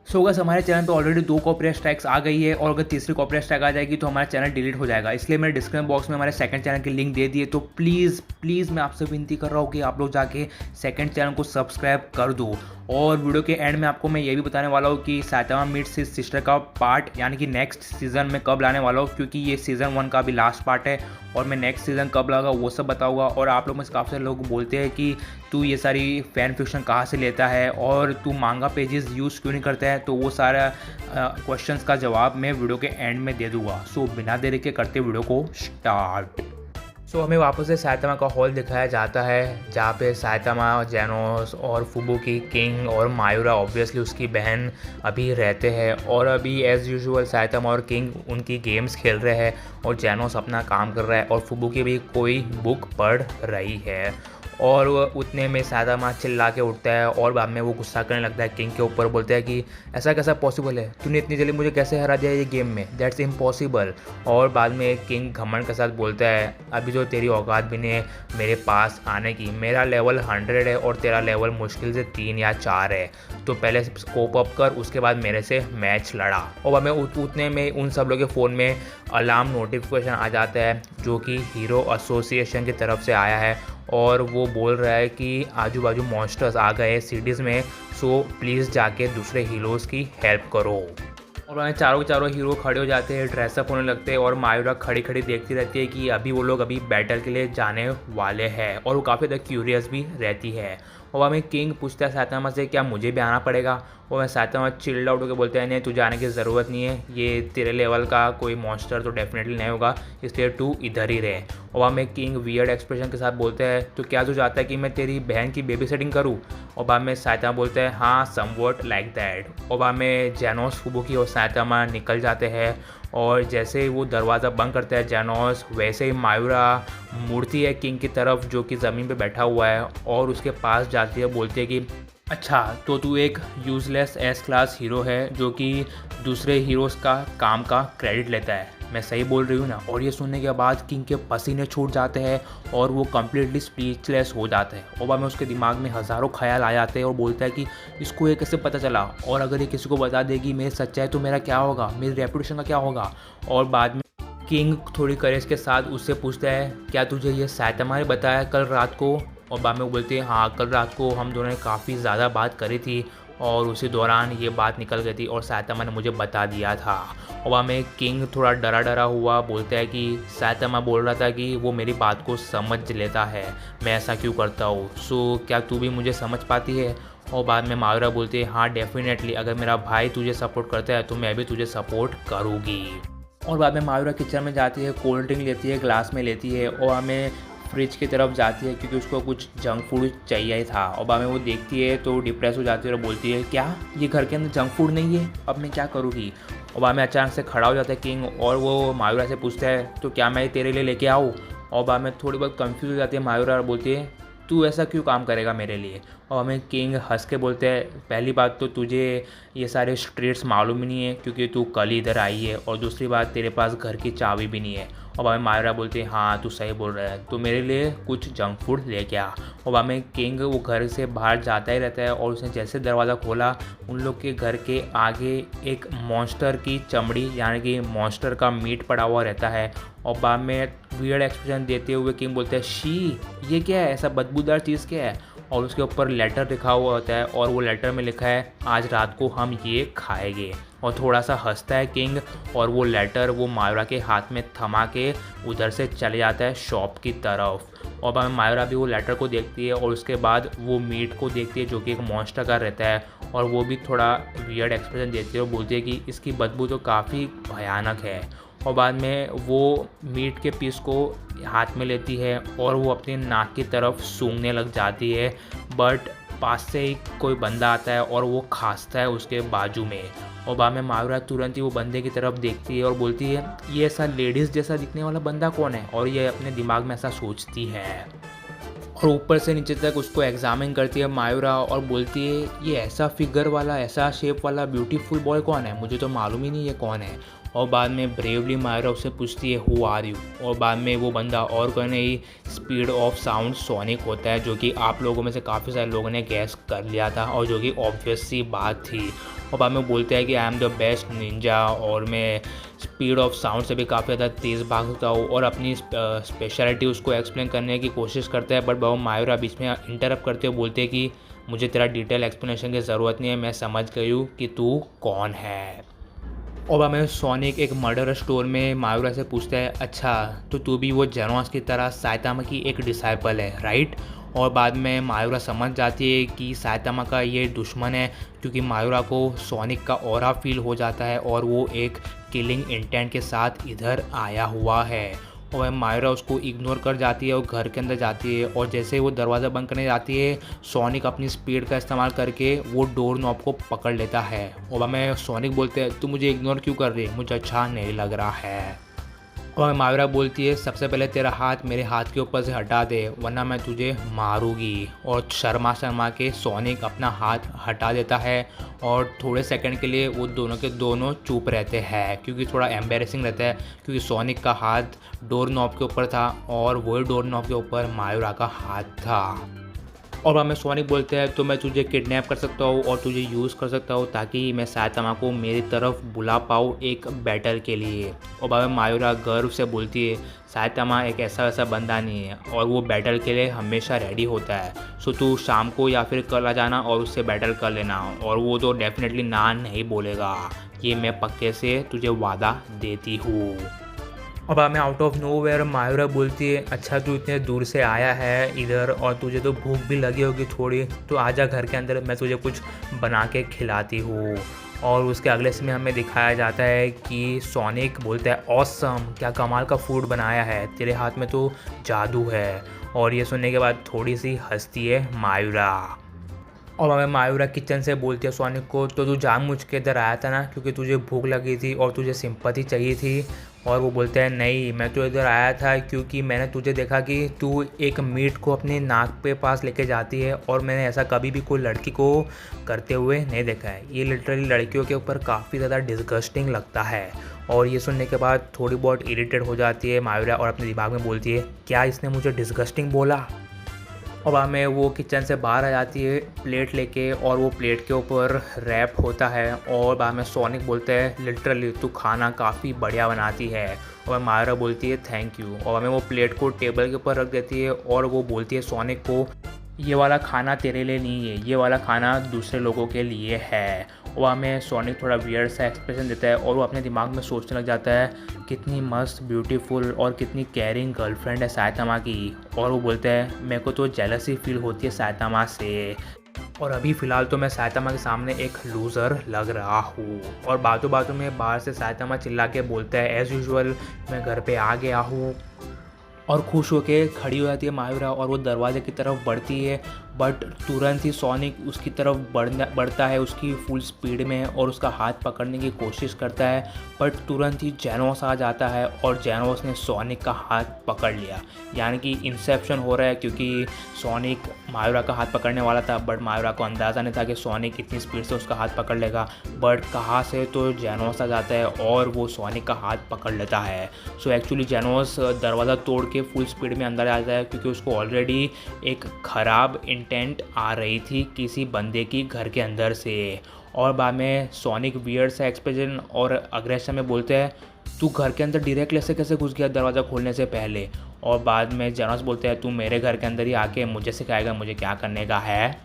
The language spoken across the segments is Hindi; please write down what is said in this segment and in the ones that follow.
सो गाइस हमारे चैनल पे ऑलरेडी 2 कॉपीराइट स्ट्राइक्स आ गई है और अगर तीसरी कॉपीराइट स्ट्राइक आ जाएगी तो हमारा चैनल डिलीट हो जाएगा। इसलिए मैंने डिस्क्रिप्शन बॉक्स में हमारे सेकंड चैनल की लिंक दे दी है। तो प्लीज़ मैं आपसे विनती कर रहा हूँ कि आप लोग जाके सेकंड चैनल को सब्सक्राइब कर दो। और वीडियो के एंड में आपको मैं ये भी बताने वाला हूँ कि साइतामा मीट्स हिज सिस्टर का पार्ट यानी कि नेक्स्ट सीज़न में कब लाने वाला हूँ, क्योंकि ये सीज़न 1 का भी लास्ट पार्ट है और मैं नेक्स्ट सीज़न कब लाऊंगा वो सब बताऊंगा। और आप लोग में से काफ़ी सारे लोग बोलते हैं कि तू ये सारी फ़ैन फिक्शन कहाँ से लेता है और तू मांगा पेजेस यूज़ क्यों नहीं करता है, तो वो सारा क्वेश्चंस का जवाब मैं वीडियो के एंड में दे दूँगा। सो बिना देरी के करते वीडियो को स्टार्ट। सो हमें वापस से साइतामा का हॉल दिखाया जाता है जहाँ पे साइतामा, जेनोस और फुबुकी, किंग और मायूरा ऑब्वियसली उसकी बहन अभी रहते हैं। और अभी एज़ यूजुअल साइतामा और किंग उनकी गेम्स खेल रहे हैं और जेनोस अपना काम कर रहा है और फुबुकी भी कोई बुक पढ़ रही है। और उतने में साइतामा चिल्ला के उठता है और बाद में वो गुस्सा करने लगता है किंग के ऊपर, बोलता है कि ऐसा कैसा पॉसिबल है, तूने इतनी जल्दी मुझे कैसे हरा दिया ये गेम में, दैट्स इम्पॉसिबल। और बाद में किंग घमंड के साथ बोलता है अभी तो तेरी औकात भी नहीं है मेरे पास आने की, मेरा लेवल 100 है और तेरा लेवल मुश्किल से 3 या 4 है, तो पहले स्कोप अप कर उसके बाद मेरे से मैच लड़ा। और बाद में उतने में उन सब लोगों के फ़ोन में अलार्म नोटिफिकेशन आ जाता है जो कि हीरो एसोसिएशन की तरफ से आया है और वो बोल रहा है कि आजू बाजू मॉन्स्टर्स आ गए सिटीज़ में, सो प्लीज़ जाके दूसरे हीरोज़ की हेल्प करो। और वहाँ चारों के चारों हीरो खड़े हो जाते हैं, ड्रेसअप होने लगते हैं और मायूरा खड़ी खड़ी देखती रहती है कि अभी वो लोग अभी बैटल के लिए जाने वाले हैं और वो काफ़ी ज़्यादा क्यूरियस भी रहती है। और वहाँ में किंग पूछता है साइतामा से क्या मुझे भी आना पड़ेगा, और मैं साइतामा चिल्ड आउट होकर बोलते हैं नहीं तुझे आने की ज़रूरत नहीं है, ये तेरे लेवल का कोई मॉन्स्टर तो डेफिनेटली नहीं होगा, इसलिए तू इधर ही रहे। और वहाँ में किंग वियर्ड एक्सप्रेशन के साथ बोलते हैं तो क्या तू चाहता है कि मैं तेरी बहन की बेबी सेटिंग करूँ। और बाद में साइतामा बोलते हैं हाँ समवॉट लाइक दैट। और बाद में जेनोस, फुबुकी और साइतामा निकल जाते हैं और जैसे ही वो दरवाज़ा बंद करता है जेनोस, वैसे ही मायूरा मुड़ती है किंग की तरफ जो कि ज़मीन पे बैठा हुआ है और उसके पास जाती है, बोलती है कि अच्छा तो तू एक यूज़लेस एस क्लास हीरो है जो कि दूसरे हीरोज़ का काम का क्रेडिट लेता है, मैं सही बोल रही हूँ ना। और ये सुनने के बाद किंग के पसीने छूट जाते हैं और वो कम्प्लीटली स्पीचलेस हो जाते हैं। और बाद में उसके दिमाग में हज़ारों ख्याल आ जाते हैं और बोलता है कि इसको ये कैसे पता चला, और अगर ये किसी को बता देगी मेरी सच्चाई तो मेरा क्या होगा, मेरी रेपुटेशन का क्या होगा। और बाद में किंग थोड़ी करेज के साथ उससे पूछता है क्या तुझे ये साइतामा ने बताया कल रात को। और बाद में वो बोलते हैं हाँ कल रात को हम दोनों ने काफ़ी ज़्यादा बात करी थी और उसी दौरान ये बात निकल गई थी और साइतामा ने मुझे बता दिया था। और वहाँ में किंग थोड़ा डरा डरा हुआ बोलता है कि साइतामा बोल रहा था कि वो मेरी बात को समझ लेता है, मैं ऐसा क्यों करता हूँ, सो क्या तू भी मुझे समझ पाती है। और बाद में मायूरा बोलती है हाँ डेफिनेटली, अगर मेरा भाई तुझे सपोर्ट करता है तो मैं भी तुझे सपोर्ट करूँगी। और बाद में मायूरा किचन में जाती है, कोल्ड ड्रिंक लेती है, ग्लास में लेती है और हमें फ्रिज की तरफ जाती है क्योंकि उसको कुछ जंक फूड चाहिए था। और बाद में वो देखती है तो डिप्रेस हो जाती है और बोलती है क्या ये घर के अंदर जंक फूड नहीं है, अब मैं क्या करूँगी। और बाद में अचानक से खड़ा हो जाता है किंग और वो मायूरा से पूछता है तो क्या मैं तेरे लिए लेके आऊँ। और बाद में थोड़ी बहुत कंफ्यूज हो जाती है मायूरा और बोलती है तू ऐसा क्यों काम करेगा मेरे लिए। और हमें किंग हंस के बोलते हैं पहली बात तो तुझे ये सारे स्ट्रीट्स मालूम ही नहीं है क्योंकि तू कल इधर आई है, और दूसरी बात तेरे पास घर की चाबी भी नहीं है। और हमें मायूरा बोलती है हाँ तू सही बोल रहा है, तो मेरे लिए कुछ जंक फूड लेके आ। और हमें किंग वो घर से बाहर जाता ही रहता है और उसने जैसे दरवाज़ा खोला उन लोग के घर के आगे एक मॉन्स्टर की चमड़ी यानी कि मॉन्स्टर का मीट पड़ा हुआ रहता है। और बाद में वियर्ड एक्सप्रेशन देते हुए किंग बोलते हैं शी ये क्या है, ऐसा बदबूदार चीज़ क्या है। और उसके ऊपर लेटर लिखा हुआ होता है और वो लेटर में लिखा है आज रात को हम ये खाएंगे। और थोड़ा सा हंसता है किंग और वो लेटर वो मायूरा के हाथ में थमा के उधर से चले जाता है शॉप की तरफ। और बाद में मायूरा भी वो लेटर को देखती है और उसके बाद वो मीट को देखती है जो कि एक मॉन्स्टर का रहता है और वो भी थोड़ा वियर्ड एक्सप्रेशन देती है और बोलती है कि इसकी बदबू तो काफ़ी भयानक है। और बाद में वो मीट के पीस को हाथ में लेती है और वो अपनी नाक की तरफ सूंघने लग जाती है, बट पास से ही कोई बंदा आता है और वो खांसता है उसके बाजू में। और बाद में मायूरा तुरंत ही वो बंदे की तरफ देखती है और बोलती है ये ऐसा लेडीज़ जैसा दिखने वाला बंदा कौन है, और ये अपने दिमाग में ऐसा सोचती है। और ऊपर से नीचे तक उसको एग्जामिन करती है मायूरा और बोलती है ये ऐसा फिगर वाला, ऐसा शेप वाला ब्यूटीफुल बॉय कौन है, मुझे तो मालूम ही नहीं ये कौन है। और बाद में ब्रेवली मायरा उससे पूछती है हु आर यू, और बाद में वो बंदा और कोई नहीं स्पीड ऑफ साउंड सोनिक होता है, जो कि आप लोगों में से काफ़ी सारे लोगों ने गैस कर लिया था और जो कि ऑब्वियस सी बात थी। और बाद में बोलते हैं कि I am the best Ninja और मैं स्पीड ऑफ साउंड से भी काफ़ी ज़्यादा तेज़ भाग सकता हूँ, और अपनी स्पेशलिटी उसको एक्सप्लेन करने की कोशिश करता है। बट वो मायरा बीच में इंटरप्ट करते हुए बोलते हैं कि मुझे तेरा डिटेल एक्सप्लेनेशन की ज़रूरत नहीं है, मैं समझ गई हूँ कि तू कौन है। और बाद में सोनिक एक मर्डर स्टोर में मायूरा से पूछता है अच्छा तो तू भी वो जेनोस की तरह साइतामा की एक डिसाइपल है राइट। और बाद में मायूरा समझ जाती है कि साइतामा का ये दुश्मन है, क्योंकि मायूरा को सोनिक का ऑरा फील हो जाता है और वो एक किलिंग इंटेंट के साथ इधर आया हुआ है। और मायरा उसको इग्नोर कर जाती है और घर के अंदर जाती है, और जैसे ही वो दरवाज़ा बंद करने जाती है सोनिक अपनी स्पीड का इस्तेमाल करके वो डोर नॉब को पकड़ लेता है। और मैं सोनिक बोलते हैं तू मुझे इग्नोर क्यों कर रही है, मुझे अच्छा नहीं लग रहा है। और मायरा बोलती है सबसे पहले तेरा हाथ मेरे हाथ के ऊपर से हटा दे वरना मैं तुझे मारूंगी। और शर्मा शर्मा के सोनिक अपना हाथ हटा देता है और थोड़े सेकंड के लिए वो दोनों के दोनों चुप रहते हैं, क्योंकि थोड़ा एम्बेरसिंग रहता है, क्योंकि सोनिक का हाथ डोर नॉब के ऊपर था और वही डोर नॉब के ऊपर मायूरा का हाथ था। और बाद में सोनिक बोलते हैं तो मैं तुझे किडनैप कर सकता हूँ और तुझे यूज़ कर सकता हूँ ताकि मैं साइतामा को मेरी तरफ बुला पाऊँ एक बैटल के लिए। और बाद में मायूरा गर्व से बोलती है साइतामा एक ऐसा वैसा बंदा नहीं है और वो बैटल के लिए हमेशा रेडी होता है, सो तू शाम को या फिर कल आ जाना और उससे बैटल कर लेना, और वो तो डेफिनेटली ना नहीं बोलेगा, ये मैं पक्के से तुझे वादा देती हूँ। अब मैं आउट ऑफ नोवेयर मायूरा बोलती है अच्छा तू इतने दूर से आया है इधर और तुझे तो भूख भी लगी होगी थोड़ी, तो आजा घर के अंदर मैं तुझे कुछ बना के खिलाती हूँ। और उसके अगले सीन में हमें दिखाया जाता है कि सोनिक बोलता है ऑसम क्या कमाल का फूड बनाया है, तेरे हाथ में तो जादू है। और ये सुनने के बाद थोड़ी सी हंसती है मायूरा। और हमें मायूरा किचन से बोलती है सोनिक को तो तू जानबूझ के इधर आया था ना क्योंकि तुझे भूख लगी थी और तुझे सिंपैथी चाहिए थी। और वो बोलते हैं नहीं मैं तो इधर आया था क्योंकि मैंने तुझे देखा कि तू एक मीट को अपने नाक पे पास लेके जाती है और मैंने ऐसा कभी भी कोई लड़की को करते हुए नहीं देखा है। ये लिटरली लड़कियों के ऊपर काफ़ी ज़्यादा डिस्गस्टिंग लगता है। और ये सुनने के बाद थोड़ी बहुत इरिटेट हो जाती है मायूरा और अपने दिमाग में बोलती है क्या इसने मुझे डिस्गस्टिंग बोला। और बाद में वो किचन से बाहर आ जाती है प्लेट लेके और वो प्लेट के ऊपर रैप होता है। और बाद में सोनिक बोलते हैं लिटरली तू खाना काफ़ी बढ़िया बनाती है। और मायरा बोलती है थैंक यू। और बाद में वो प्लेट को टेबल के ऊपर रख देती है और वो बोलती है सोनिक को ये वाला खाना तेरे लिए नहीं है, ये वाला खाना दूसरे लोगों के लिए है। वहाँ में सोनिक थोड़ा वियर्ड सा एक्सप्रेशन देता है और वो अपने दिमाग में सोचने लग जाता है कितनी मस्त ब्यूटीफुल और कितनी केयरिंग गर्लफ्रेंड है साइतामा की। और वो बोलते हैं मेरे को तो जेलसी फील होती है साइतामा से, और अभी फ़िलहाल तो मैं साइतामा के सामने एक लूज़र लग रहा हूँ। और बातों बातों में बाहर से साइतामा चिल्ला के बोलता है एज़ यूजुअल मैं घर पे आ गया हूँ। और खुश होके खड़ी हो जाती है मायूरा और वो दरवाजे की तरफ बढ़ती है, बट तुरंत ही सोनिक उसकी तरफ बढ़ता है उसकी फुल स्पीड में और उसका हाथ पकड़ने की कोशिश करता है, बट तुरंत ही जेनोस आ जाता है और जेनोस ने सोनिक का हाथ पकड़ लिया। यानी कि इंसेप्शन हो रहा है, क्योंकि सोनिक मायूरा का हाथ पकड़ने वाला था बट मायूरा को अंदाज़ा नहीं था कि सोनिक इतनी स्पीड से उसका हाथ पकड़ लेगा, बट कहाँ से तो जेनोस आ जाता है और वो सोनिक का हाथ पकड़ लेता है। सो एक्चुअली जेनोस दरवाज़ा तोड़ के फुल स्पीड में अंदर आ जाता है, क्योंकि उसको ऑलरेडी एक ख़राब इंटेंट आ रही थी किसी बंदे की घर के अंदर से। और बाद में सोनिक वियर्ड सा एक्सप्रेशन और अग्रेशन में बोलते हैं तू घर के अंदर डायरेक्ट ऐसे कैसे घुस गया दरवाज़ा खोलने से पहले। और बाद में जेनोस बोलते हैं तू मेरे घर के अंदर ही आके मुझे सिखाएगा मुझे क्या करने का है।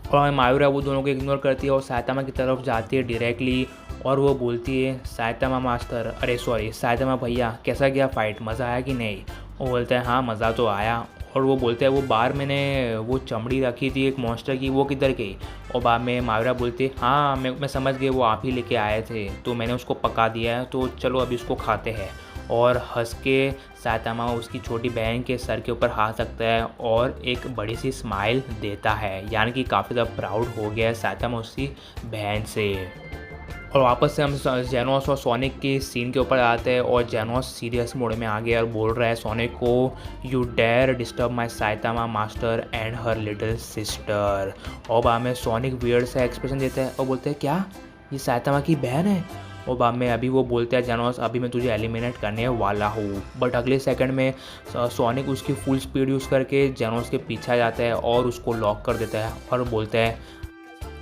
और मायूरा वो दोनों को इग्नोर करती है और साइतामा की तरफ जाती है डायरेक्टली और वो बोलती है साइतामा मास्टर अरे सॉरी साइतामा भैया कैसा गया फ़ाइट, मज़ा आया कि नहीं। वो बोलते हैं हाँ मज़ा तो आया। और वो बोलते हैं वो बाहर मैंने वो चमड़ी रखी थी एक मॉन्स्टर की वो किधर गई। और बाद में मायूरा बोलती है हाँ मैं समझ गई वो आप ही लेके आए थे तो मैंने उसको पका दिया है तो चलो अभी उसको खाते हैं। और हंस के साइतामा उसकी छोटी बहन के सर के ऊपर हाथ रखता है और एक बड़ी सी स्माइल देता है, यानी कि काफ़ी ज़्यादा प्राउड हो गया है साइतामा उसकी बहन से। और वापस से हम जेनोस और सोनिक के सीन के ऊपर आते हैं और जेनोस सीरियस मोड में आ गया और बोल रहा है सोनिक को you dare disturb my Saitama master and her little sister. और बाद में सोनिक वियर्ड सा एक्सप्रेशन देता है और बोलते हैं क्या ये साइतामा की बहन है। और बाद में अभी वो बोलता है जेनोस अभी मैं तुझे एलिमिनेट करने वाला हूँ। बट अगले सेकंड में सोनिक उसकी फुल स्पीड यूज़ करके जेनोस के पीछे जाता है और उसको लॉक कर देता है और बोलता है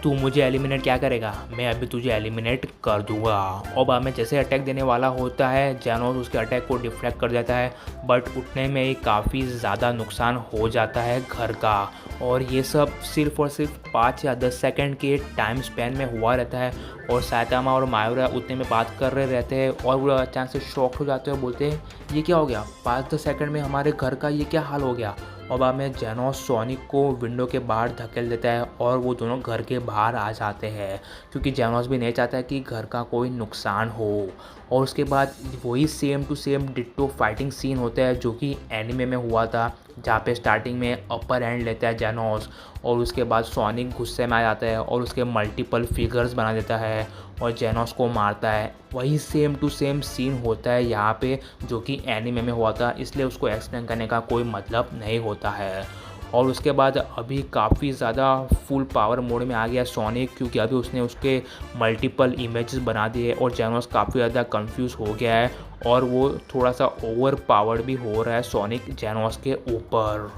तू मुझे एलिमिनेट क्या करेगा, मैं अभी तुझे एलिमिनेट कर दूंगा। और बाद में जैसे अटैक देने वाला होता है जेनोस उसके अटैक को डिफ्लेक्ट कर देता है, बट उठने में ही काफ़ी ज़्यादा नुकसान हो जाता है घर का। और ये सब सिर्फ और सिर्फ 5 या 10 सेकंड के टाइम स्पैन में हुआ रहता है। और साइतामा और मायूरा उतने में बात कर रहे रहते हैं और वो अचानक से शॉक हो जाते हैं और बोलते हैं ये क्या हो गया, 5-10 सेकंड में हमारे घर का ये क्या हाल हो गया। और बाद में जेनोस सोनिक को विंडो के बाहर धकेल देता है और वो दोनों घर के बाहर आ जाते हैं, क्योंकि जेनोस भी नहीं चाहता कि घर का कोई नुकसान हो। और उसके बाद वही same to same ditto fighting scene होता है जो कि एनिमे में हुआ था, जहाँ पे स्टार्टिंग में अपर हैंड लेता है जेनोस और उसके बाद सोनिक गुस्से में आ जाता है और उसके मल्टीपल फिगर्स बना देता है और जेनोस को मारता है। वही सेम टू सेम सीन होता है यहाँ पे जो कि एनिमे में हुआ था, इसलिए उसको एक्सप्लेन करने का कोई मतलब नहीं होता है। और उसके बाद अभी काफ़ी ज़्यादा फुल पावर मोड में आ गया सोनिक, क्योंकि अभी उसने उसके मल्टीपल इमेजेस बना दिए और जेनोस काफ़ी ज़्यादा कंफ्यूज हो गया है और वो थोड़ा सा ओवर पावर्ड भी हो रहा है सोनिक जेनोस के ऊपर।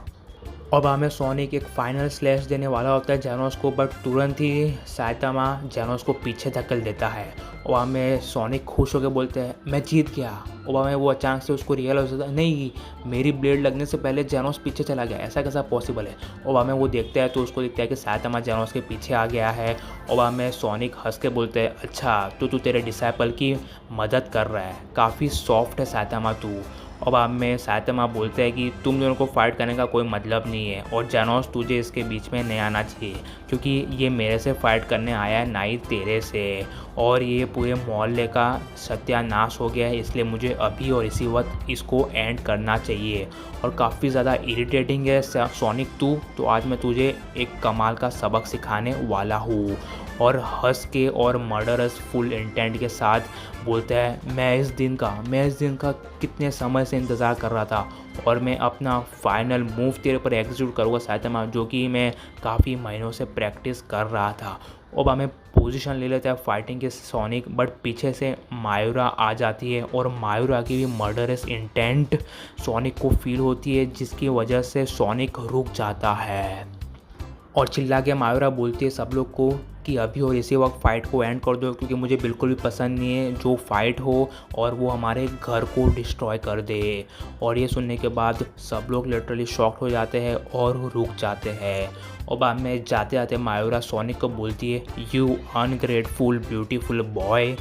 अब हमें सोनिक एक फाइनल स्लैश देने वाला होता है जेनोस को, बट तुरंत ही साइतामा जेनोस को पीछे धकेल देता है और हमें सोनिक खुश होकर बोलते हैं मैं जीत गया। और हमें वो अचानक से उसको रियलाइज होता है नहीं, मेरी ब्लेड लगने से पहले जेनोस पीछे चला गया, ऐसा कैसा पॉसिबल है। और हमें वो देखता है तो उसको दिखता है कि साइतामा जेनोस के पीछे आ गया है। और हमें सोनिक हंस के बोलते हैं अच्छा तो तू तेरे डिसाइपल की मदद कर रहा है, काफ़ी सॉफ्ट है साइतामा तू। और बाद में साइतामा बोलते हैं कि तुम दोनों को फाइट करने का कोई मतलब नहीं है और जेनोस तुझे इसके बीच में नहीं आना चाहिए, क्योंकि ये मेरे से फाइट करने आया है ना ही तेरे से, और ये पूरे मोहल्ले का सत्यानाश हो गया है, इसलिए मुझे अभी और इसी वक्त इसको एंड करना चाहिए। और काफ़ी ज़्यादा इरिटेटिंग है सोनिक तू, तो आज मैं तुझे एक कमाल का सबक सिखाने वाला हूँ। और हंस के और मर्डरस फुल इंटेंट के साथ बोलता है मैं इस दिन का कितने समय से इंतज़ार कर रहा था और मैं अपना फाइनल मूव तेरे पर एग्जीक्यूट करूँगा साइतामा, जो कि मैं काफ़ी महीनों से प्रैक्टिस कर रहा था। और हमें पोजीशन ले लेता है फाइटिंग के सोनिक, बट पीछे से मायूरा आ जाती है और मायूरा की भी मर्डरस इंटेंट सोनिक को फील होती है, जिसकी वजह से सोनिक रुक जाता है और चिल्ला के मायूरा बोलती है सब लोग को कि अभी और इसी वक्त फ़ाइट को एंड कर दो, क्योंकि मुझे बिल्कुल भी पसंद नहीं है जो फाइट हो और वो हमारे घर को डिस्ट्रॉय कर दे। और ये सुनने के बाद सब लोग लिटरली शॉक्ड हो जाते हैं और रुक जाते हैं। और बाद में जाते जाते मायूरा सोनिक को बोलती है यू अनग्रेटफुल ब्यूटीफुल बॉय।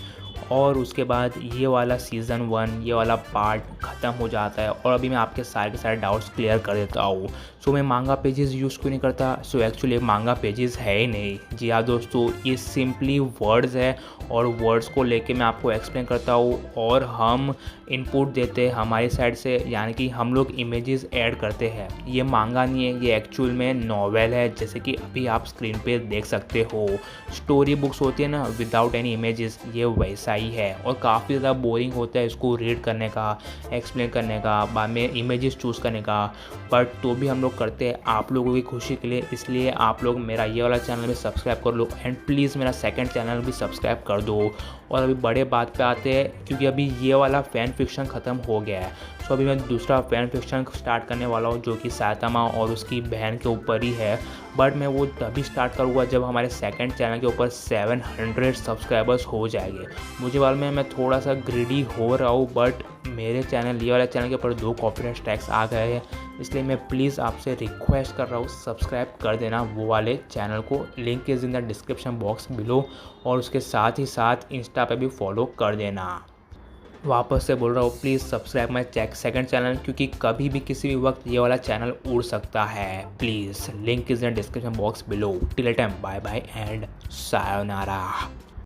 और उसके बाद ये वाला सीज़न 1 ये वाला पार्ट ख़त्म हो जाता है और अभी मैं आपके सारे के सारे डाउट्स क्लियर कर देता हूँ। सो मैं मांगा पेजेस यूज़ क्यों नहीं करता, सो एक्चुअली मांगा पेजेस है ही नहीं। जी हाँ दोस्तों, ये सिंपली वर्ड्स है और वर्ड्स को लेके मैं आपको एक्सप्लेन करता हूँ और हम इनपुट देते हैं हमारी साइड से, यानी कि हम लोग इमेजेस ऐड करते हैं। ये मांगा नहीं है, ये एक्चुअल में नॉवेल है, जैसे कि अभी आप स्क्रीन पे देख सकते हो। स्टोरी बुक्स होती है ना विदाउट एनी इमेजेस, ये वैसा ही है और काफ़ी ज़्यादा बोरिंग होता है इसको रीड करने का, एक्सप्लेन करने का, बाद में इमेजेस चूज़ करने का, बट तो भी हम लोग करते हैं आप लोगों की खुशी के लिए। इसलिए आप लोग मेरा ये वाला चैनल भी सब्सक्राइब कर लो एंड प्लीज़ मेरा सेकंड चैनल भी सब्सक्राइब कर दो। और अभी बड़े बात पे आते हैं, क्योंकि अभी ये वाला फ़ैन फिक्शन ख़त्म हो गया है, सो अभी मैं दूसरा फ़ैन फिक्शन स्टार्ट करने वाला हूँ जो कि साइतामा और उसकी बहन के ऊपर ही है। बट मैं वो तभी स्टार्ट करूँगा जब हमारे सेकंड चैनल के ऊपर 700 सब्सक्राइबर्स हो जाएंगे। मुझे मालूम है मैं थोड़ा सा ग्रीडी हो रहा हूँ, बट मेरे चैनल ये वाला चैनल के ऊपर 2 कॉपीराइट स्ट्राइक्स आ गए हैं, इसलिए मैं प्लीज़ आपसे रिक्वेस्ट कर रहा हूँ सब्सक्राइब कर देना वो वाले चैनल को। Link is in the description box below और उसके साथ ही साथ इंस्टा पे भी फॉलो कर देना। वापस से बोल रहा हूँ please subscribe my second channel, क्योंकि कभी भी किसी भी वक्त ये वाला चैनल उड़ सकता है। Please link is in the description box below. Till time bye bye and sayonara.